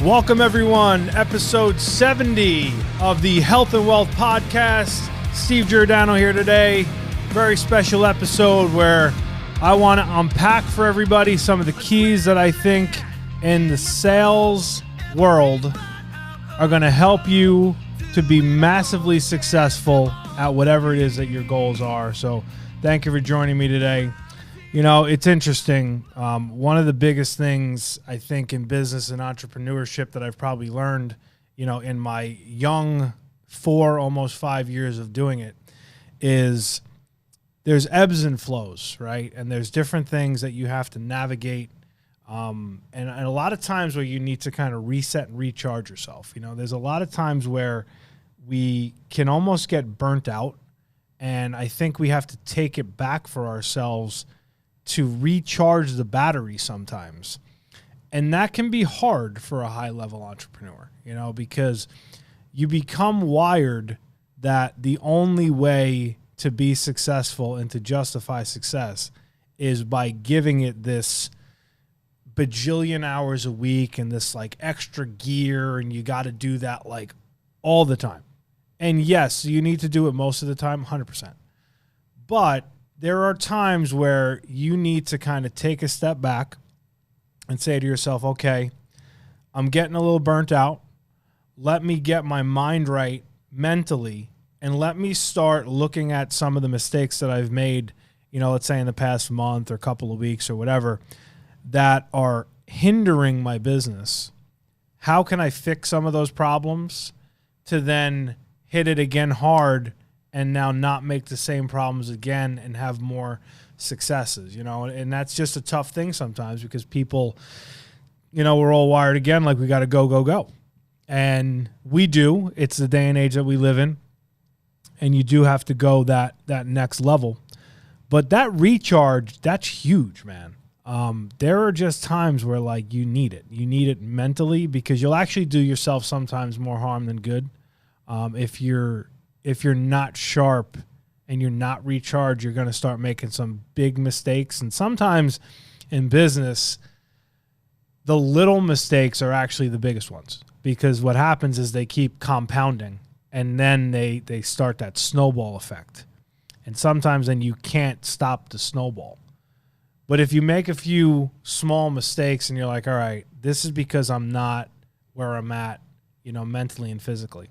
Welcome, everyone. Episode 70 of the Health and Wealth Podcast. Steve Giordano here today. Very special episode where I want to unpack for everybody some of the keys that I think in the sales world are going to help you to be massively successful at whatever it is that your goals are. So thank you for joining me today. You know, it's interesting. One of the biggest things I think in business and entrepreneurship that I've probably learned, you know, in my young 4, almost 5 years of doing it is there's ebbs and flows, right? And there's different things that you have to navigate. And a lot of times where you need to kind of reset and recharge yourself. You know, there's a lot of times where we can almost get burnt out. And I think we have to take it back for ourselves to recharge the battery sometimes. And that can be hard for a high-level entrepreneur, you know, because you become wired that the only way to be successful and to justify success is by giving it this bajillion hours a week and this like extra gear, and you got to do that like all the time. And yes, you need to do it most of the time, 100%. But there are times where you need to kind of take a step back and say to yourself, okay, I'm getting a little burnt out. Let me get my mind right mentally, and let me start looking at some of the mistakes that I've made, you know, let's say in the past month or couple of weeks or whatever, that are hindering my business. How can I fix some of those problems to then hit it again hard and now not make the same problems again and have more successes, you know? And that's just a tough thing sometimes because people, you know, we're all wired again like we got to go, go, go. And we do. It's the day and age that we live in. And you do have to go that next level. But that recharge, that's huge, man. There are just times where, like, you need it. You need it mentally because you'll actually do yourself sometimes more harm than good. If you're not sharp and you're not recharged, you're going to start making some big mistakes. And sometimes in business, the little mistakes are actually the biggest ones because what happens is they keep compounding and then they start that snowball effect. And sometimes then you can't stop the snowball. But if you make a few small mistakes and you're like, all right, this is because I'm not where I'm at, you know, mentally and physically.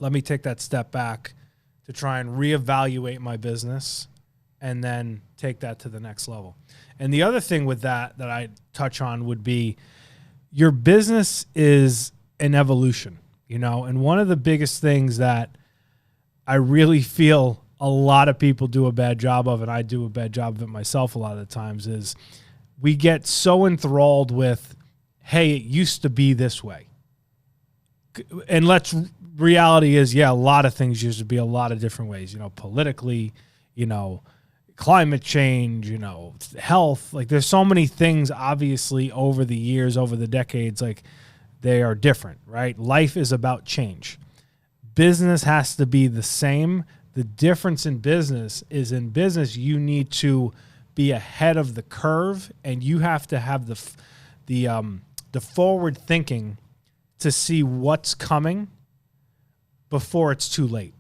Let me take that step back to try and reevaluate my business and then take that to the next level. And the other thing with that I touch on would be your business is an evolution, you know, and one of the biggest things that I really feel a lot of people do a bad job of, and I do a bad job of it myself a lot of the times, is we get so enthralled with, hey, it used to be this way. And reality is, yeah, a lot of things used to be a lot of different ways, you know, politically, you know, climate change, you know, health. Like there's so many things, obviously, over the years, over the decades, like they are different, right? Life is about change. Business has to be the same. The difference in business is in business, you need to be ahead of the curve and you have to have the forward thinking to see what's coming before it's too late.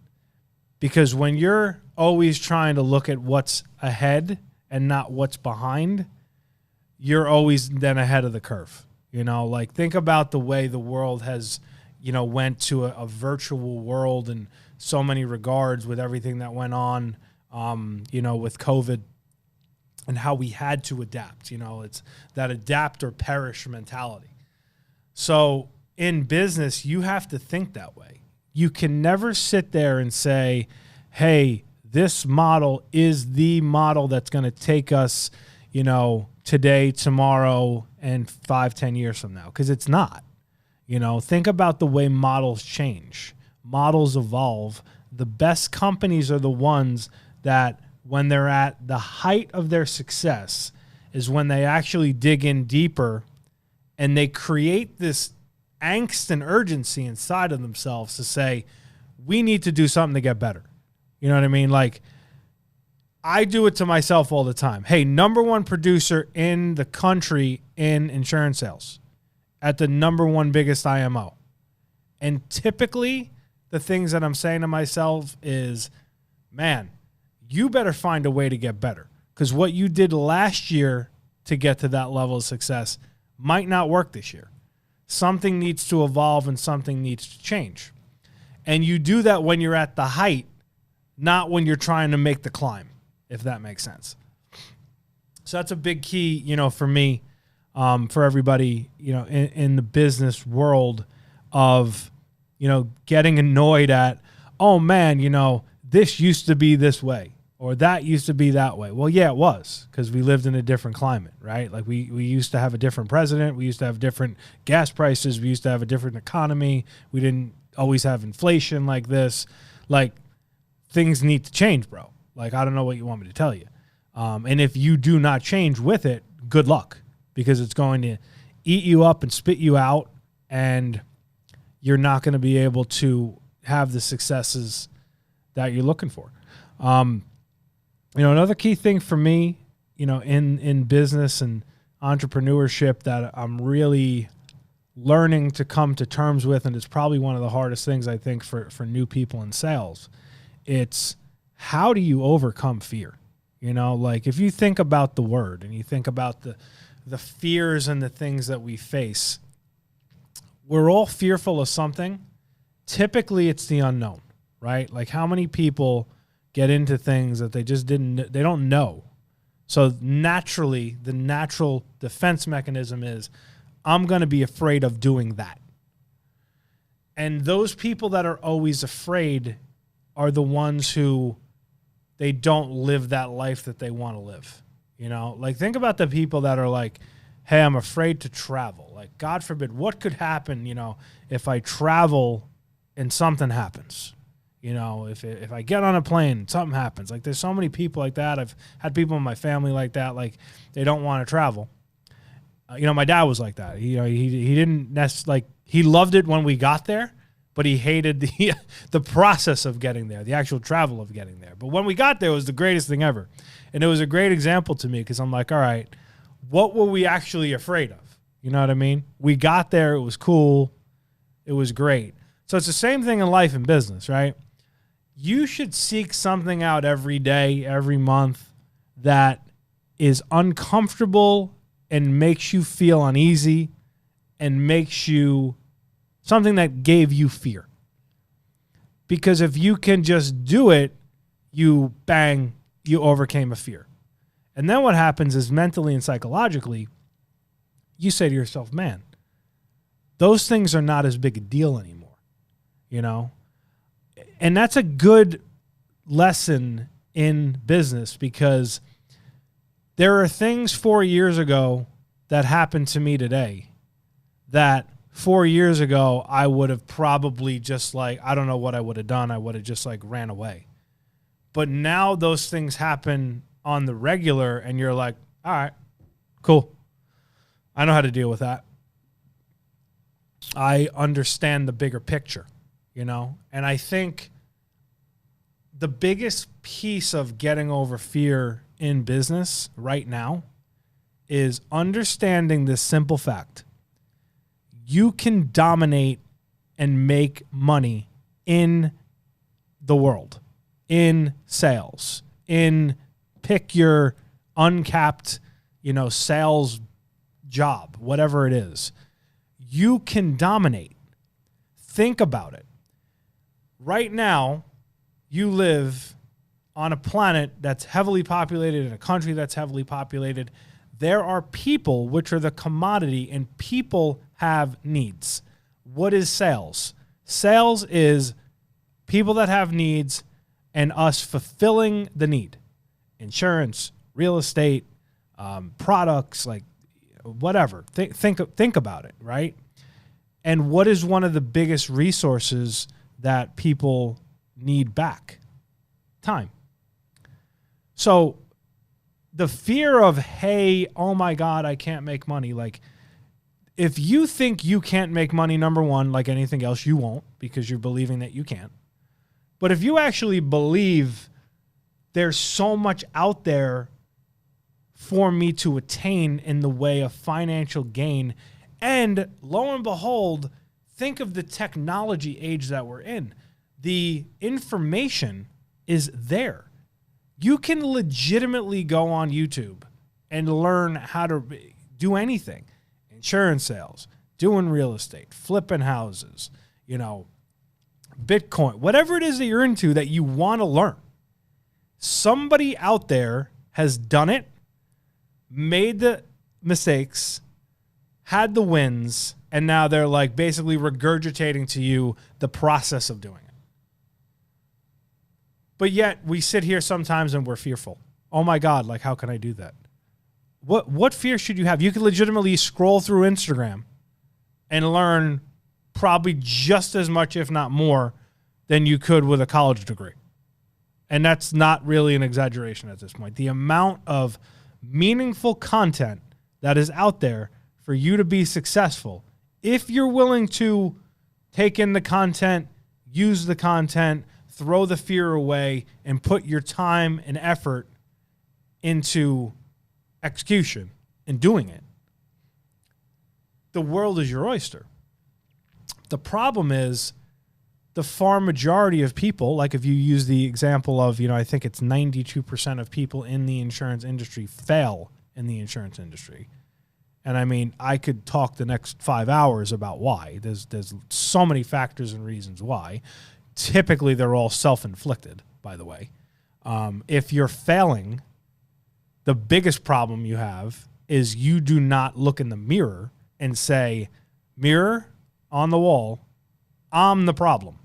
Because when you're always trying to look at what's ahead and not what's behind, you're always then ahead of the curve. You know, like think about the way the world has, you know, went to a virtual world in so many regards with everything that went on, you know, with COVID and how we had to adapt. You know, it's that adapt or perish mentality. So in business, you have to think that way. You can never sit there and say, hey, this model is the model that's going to take us, you know, today, tomorrow, and 5-10 years from now, because it's not. You know, think about the way models change. Models evolve. The best companies are the ones that when they're at the height of their success is when they actually dig in deeper and they create this angst and urgency inside of themselves to say, we need to do something to get better. You know what I mean? Like, I do it to myself all the time. Hey, number one producer in the country in insurance sales. at the number one biggest IMO. And typically the things that I'm saying to myself is, man, you better find a way to get better. Because what you did last year to get to that level of success might not work this year. Something needs to evolve and something needs to change. And you do that when you're at the height, not when you're trying to make the climb, if that makes sense. So that's a big key, for me, for everybody, in the business world of, getting annoyed at, oh man, this used to be this way or that used to be that way. Well, yeah, it was, because we lived in a different climate, right? Like we used to have a different president. We used to have different gas prices. We used to have a different economy. We didn't always have inflation like this. Like, things need to change, bro. Like, I don't know what you want me to tell you. And if you do not change with it, good luck, because it's going to eat you up and spit you out, and you're not going to be able to have the successes that you're looking for. Another key thing for me, in business and entrepreneurship that I'm really learning to come to terms with, and it's probably one of the hardest things I think for new people in sales, it's how do you overcome fear? Like if you think about the word and you think about the fears and the things that we face, we're all fearful of something. Typically it's the unknown, right? Like how many people get into things that they don't know. So naturally, the natural defense mechanism is, I'm going to be afraid of doing that. And those people that are always afraid are the ones who they don't live that life that they want to live. Like think about the people that are like, hey, I'm afraid to travel. Like, God forbid, what could happen, if I travel and something happens? If I get on a plane, something happens. Like, there's so many people like that. I've had people in my family like that. Like, they don't want to travel. My dad was like that. He didn't necessarily, he loved it when we got there, but he hated the process of getting there, the actual travel of getting there. But when we got there, it was the greatest thing ever. And it was a great example to me, because I'm like, all right, what were we actually afraid of? You know what I mean? We got there. It was cool. It was great. So it's the same thing in life and business, right? You should seek something out every day, every month that is uncomfortable and makes you feel uneasy and makes you something that gave you fear. Because if you can just do it, you overcame a fear. And then what happens is mentally and psychologically, you say to yourself, man, those things are not as big a deal anymore, And that's a good lesson in business, because there are things 4 years ago that happened to me today that 4 years ago I would have probably just I don't know what I would have done. I would have just ran away. But now those things happen on the regular, and you're like, all right, cool. I know how to deal with that. I understand the bigger picture, And I think the biggest piece of getting over fear in business right now is understanding this simple fact. You can dominate and make money in the world, in sales, in pick your uncapped, sales job, whatever it is. You can dominate. Think about it. Right now, you live on a planet that's heavily populated, in a country that's heavily populated. There are people, which are the commodity, and people have needs. What is sales? Sales is people that have needs and us fulfilling the need. Insurance, real estate, products, like whatever. Think about it, right? And what is one of the biggest resources that people need back? Time. So the fear of, hey, oh my God, I can't make money. Like, if you think you can't make money, number one, like anything else, you won't, because you're believing that you can't. But if you actually believe there's so much out there for me to attain in the way of financial gain, And lo and behold, think of the technology age that we're in. The information is there. You can legitimately go on YouTube and learn how to do anything. Insurance sales, doing real estate, flipping houses, Bitcoin, whatever it is that you're into that you want to learn. Somebody out there has done it, made the mistakes, had the wins, and now they're like basically regurgitating to you the process of doing it. But yet we sit here sometimes and we're fearful. Oh my God, like how can I do that? What fear should you have? You could legitimately scroll through Instagram and learn probably just as much, if not more, than you could with a college degree. And that's not really an exaggeration at this point. The amount of meaningful content that is out there for you to be successful, if you're willing to take in the content, use the content, throw the fear away, and put your time and effort into execution and doing it, the world is your oyster. The problem is the far majority of people, like if you use the example of, I think it's 92% of people in the insurance industry fail in the insurance industry. And I mean, I could talk the next 5 hours about why. There's so many factors and reasons why. Typically, they're all self-inflicted, by the way. If you're failing, the biggest problem you have is you do not look in the mirror and say, mirror on the wall, I'm the problem.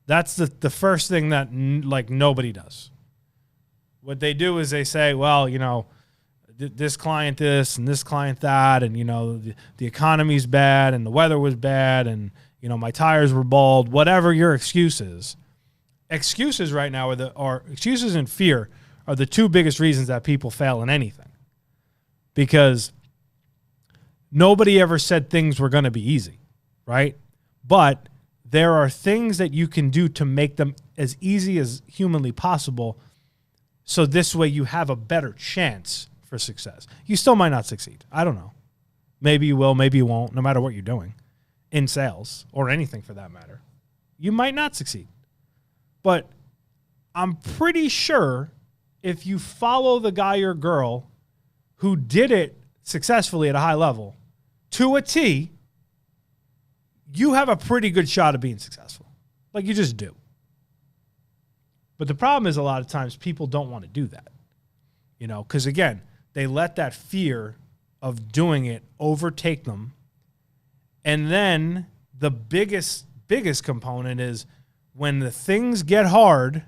That's the first thing that nobody does. What they do is they say, well, this client this and this client that, and the economy's bad and the weather was bad and my tires were bald. Whatever your excuse is, excuses right now are excuses and fear are the two biggest reasons that people fail in anything. Because nobody ever said things were going to be easy, right? But there are things that you can do to make them as easy as humanly possible, so this way you have a better chance for success. You still might not succeed. I don't know. Maybe you will, maybe you won't, no matter what you're doing in sales or anything for that matter. You might not succeed. But I'm pretty sure if you follow the guy or girl who did it successfully at a high level to a T, you have a pretty good shot of being successful. Like you just do. But the problem is a lot of times people don't want to do that. Because again, they let that fear of doing it overtake them. And then the biggest component is when the things get hard,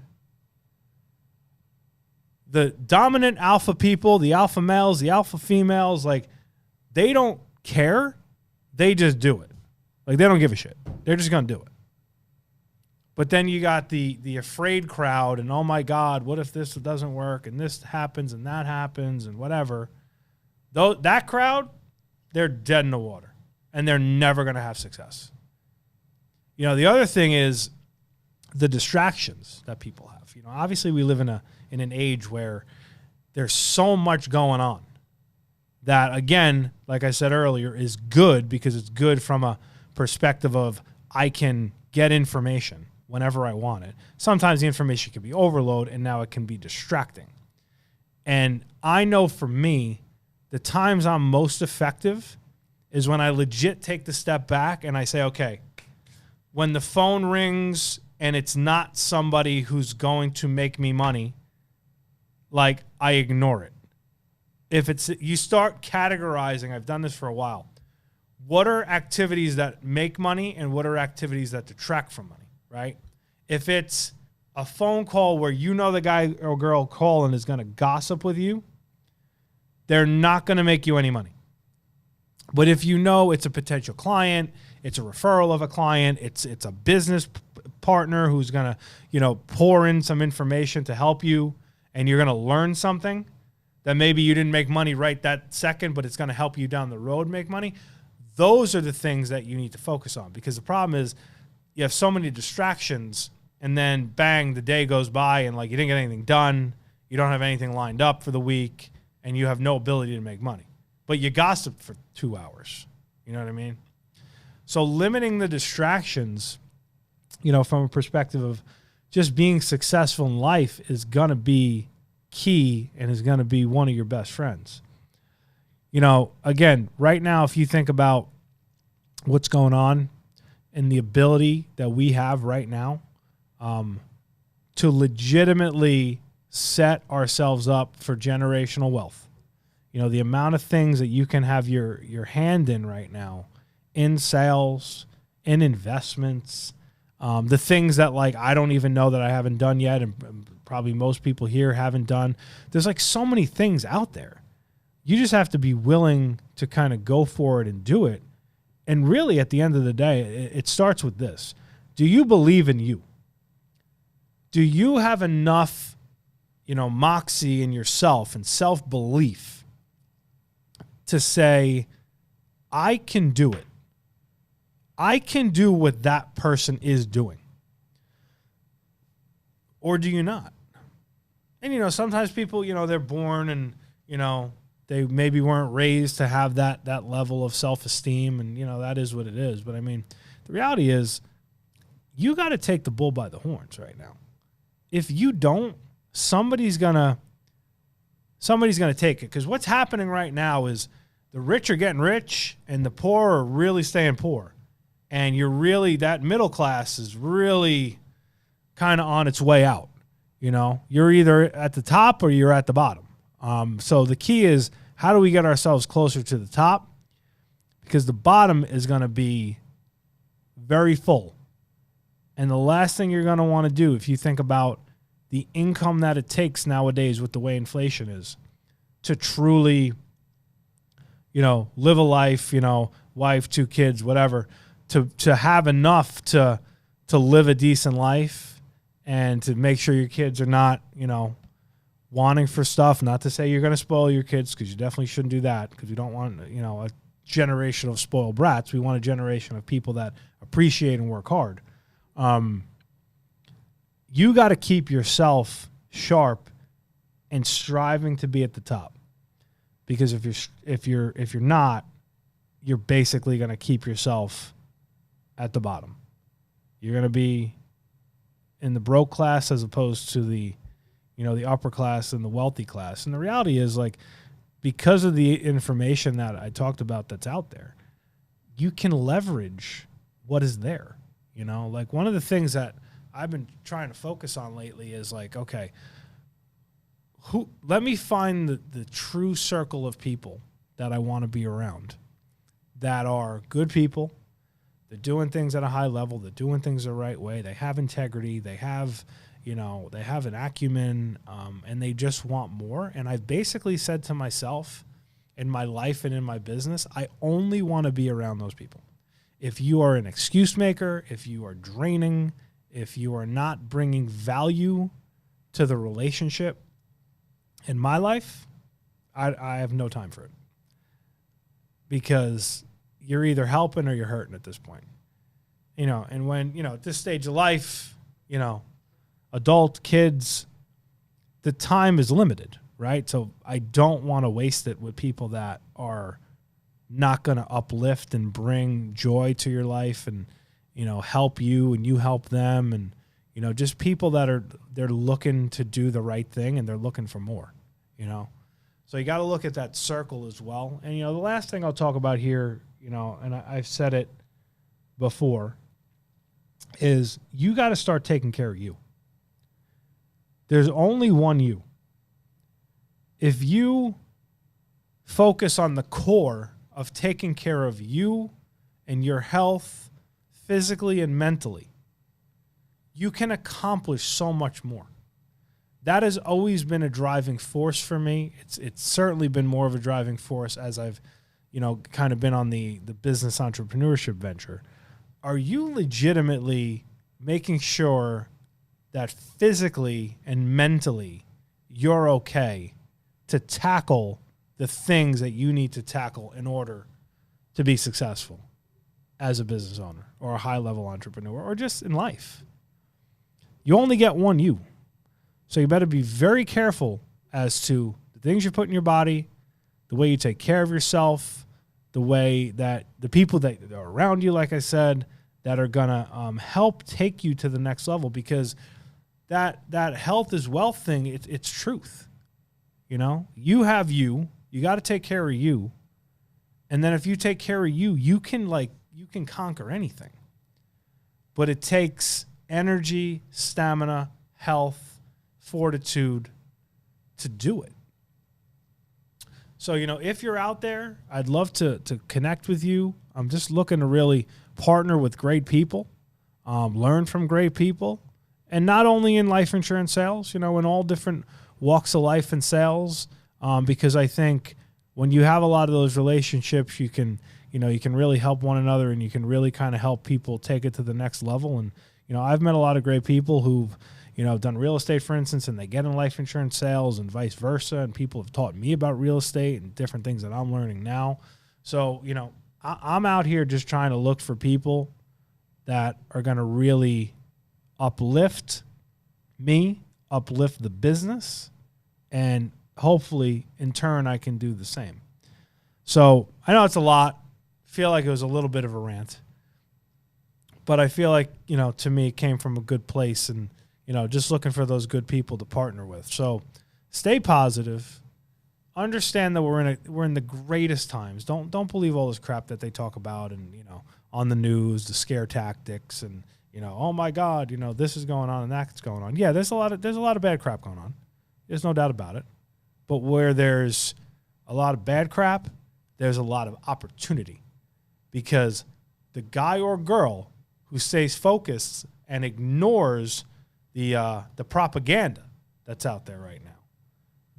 the dominant alpha people, the alpha males, the alpha females, they don't care. They just do it. They don't give a shit. They're just going to do it. But then you got the afraid crowd and, oh, my God, what if this doesn't work and this happens and that happens and whatever. That crowd, they're dead in the water, and they're never going to have success. The other thing is the distractions that people have. Obviously we live in an age where there's so much going on that, again, like I said earlier, is good because it's good from a perspective of I can get information whenever I want it. Sometimes the information can be overload, and now it can be distracting. And I know for me, the times I'm most effective is when I legit take the step back and I say, okay, when the phone rings and it's not somebody who's going to make me money, I ignore it. If you start categorizing, I've done this for a while. What are activities that make money and what are activities that detract from money, right? If it's a phone call where the guy or girl calling is going to gossip with you, they're not going to make you any money. But if it's a potential client, it's a referral of a client, it's a business partner who's going to, pour in some information to help you, and you're going to learn something that maybe you didn't make money right that second, but it's going to help you down the road make money. Those are the things that you need to focus on, because the problem is you have so many distractions, and then bang, the day goes by and you didn't get anything done. You don't have anything lined up for the week, and you have no ability to make money. But you gossiped for 2 hours, You know what I mean? So limiting the distractions, from a perspective of just being successful in life is going to be key and is going to be one of your best friends. Again, right now, if you think about what's going on and the ability that we have right now to legitimately set ourselves up for generational wealth, the amount of things that you can have your hand in right now in sales, in investments, the things that I don't even know that I haven't done yet, and probably most people here haven't done. There's so many things out there. You just have to be willing to kind of go for it and do it. And really, at the end of the day, it starts with this. Do you believe in you? Do you have enough, moxie in yourself and self-belief to say, I can do it? I can do what that person is doing. Or do you not? And, sometimes people, they're born and, they maybe weren't raised to have that level of self-esteem, and, that is what it is. But, the reality is you got to take the bull by the horns right now. If you don't, somebody's going to take it. Because what's happening right now is the rich are getting rich and the poor are really staying poor. And that middle class is really kind of on its way out. You're either at the top or you're at the bottom. So the key is, how do we get ourselves closer to the top? Because the bottom is going to be very full. And the last thing you're going to want to do, if you think about the income that it takes nowadays with the way inflation is, to truly, live a life, wife, 2 kids, whatever, to have enough to live a decent life and to make sure your kids are not, wanting for stuff. Not to say you're going to spoil your kids, because you definitely shouldn't do that, because we don't want, a generation of spoiled brats. We want a generation of people that appreciate and work hard. You got to keep yourself sharp and striving to be at the top, because if you're not, you're basically going to keep yourself at the bottom. You're going to be in the broke class as opposed to the upper class and the wealthy class. And the reality is, because of the information that I talked about that's out there, you can leverage what is there. One of the things that I've been trying to focus on lately is okay, let me find the true circle of people that I want to be around, that are good people. They're doing things at a high level. They're doing things the right way. They have integrity. They have, they have an acumen, and they just want more. And I've basically said to myself, in my life and in my business, I only want to be around those people. If you are an excuse maker, if you are draining, if you are not bringing value to the relationship in my life, I have no time for it. Because you're either helping or you're hurting at this point. And when, at this stage of life, adult, kids, the time is limited, right? So I don't want to waste it with people that are not going to uplift and bring joy to your life and, help you and you help them. And, just people that they're looking to do the right thing and they're looking for more, So you got to look at that circle as well. And, the last thing I'll talk about here, and I've said it before, is you got to start taking care of you. There's only one you. If you focus on the core of taking care of you and your health physically and mentally, you can accomplish so much more. That has always been a driving force for me. It's certainly been more of a driving force as I've, kind of been on the business entrepreneurship venture. Are you legitimately making sure that physically and mentally you're okay to tackle the things that you need to tackle in order to be successful as a business owner or a high-level entrepreneur or just in life? You only get one you. So you better be very careful as to the things you put in your body, the way you take care of yourself, the way that the people that are around you, like I said, that are going to help take you to the next level, because that health is wealth thing, it's truth. You know, you have you got to take care of you. And then if you take care of you, you can conquer anything. But it takes energy, stamina, health, fortitude to do it. So, you know, if you're out there, I'd love to connect with you. I'm just looking to really partner with great people, learn from great people, and not only in life insurance sales, you know, in all different walks of life and sales, because I think when you have a lot of those relationships, you can really help one another, and you can really kind of help people take it to the next level. And, you know, I've met a lot of great people who've, you know, done real estate, for instance, and they get in life insurance sales and vice versa. And people have taught me about real estate and different things that I'm learning now. So, you know, I'm out here just trying to look for people that are going to really uplift me, uplift the business, and hopefully in turn I can do the same. So I know it's a lot. Feel like it was a little bit of a rant, but I feel like, you know, to me it came from a good place, and, you know, just looking for those good people to partner with. So stay positive. Understand that we're in the greatest times. Don't believe all this crap that they talk about, and, you know, on the news, the scare tactics, and, you know, oh my God, you know, this is going on and that's going on. Yeah, there's a lot of bad crap going on. There's no doubt about it. But where there's a lot of bad crap, there's a lot of opportunity, because the guy or girl who stays focused and ignores the propaganda that's out there right now,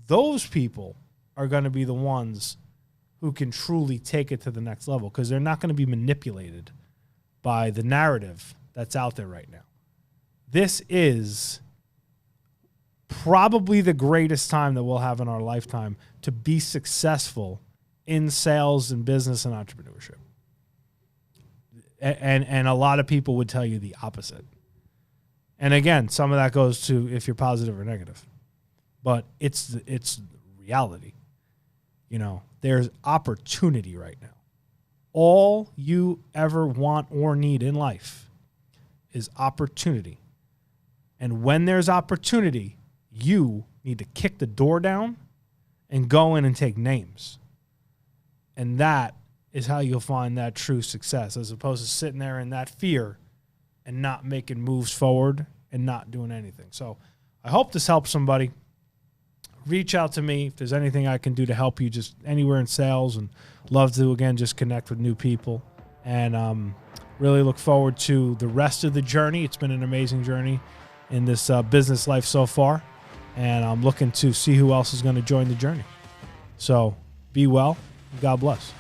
those people are going to be the ones who can truly take it to the next level, because they're not going to be manipulated by the narrative that's out there right now. This is probably the greatest time that we'll have in our lifetime to be successful in sales and business and entrepreneurship. And a lot of people would tell you the opposite. And again, some of that goes to if you're positive or negative. But it's reality. You know, there's opportunity right now. All you ever want or need in life is opportunity. And when there's opportunity, you need to kick the door down and go in and take names. And that is how you'll find that true success, as opposed to sitting there in that fear and not making moves forward and not doing anything. So I hope this helps somebody. Reach out to me if there's anything I can do to help you, just anywhere in sales, and love to, again, just connect with new people. And really look forward to the rest of the journey. It's been an amazing journey in this business life so far. And I'm looking to see who else is going to join the journey. So be well. God bless.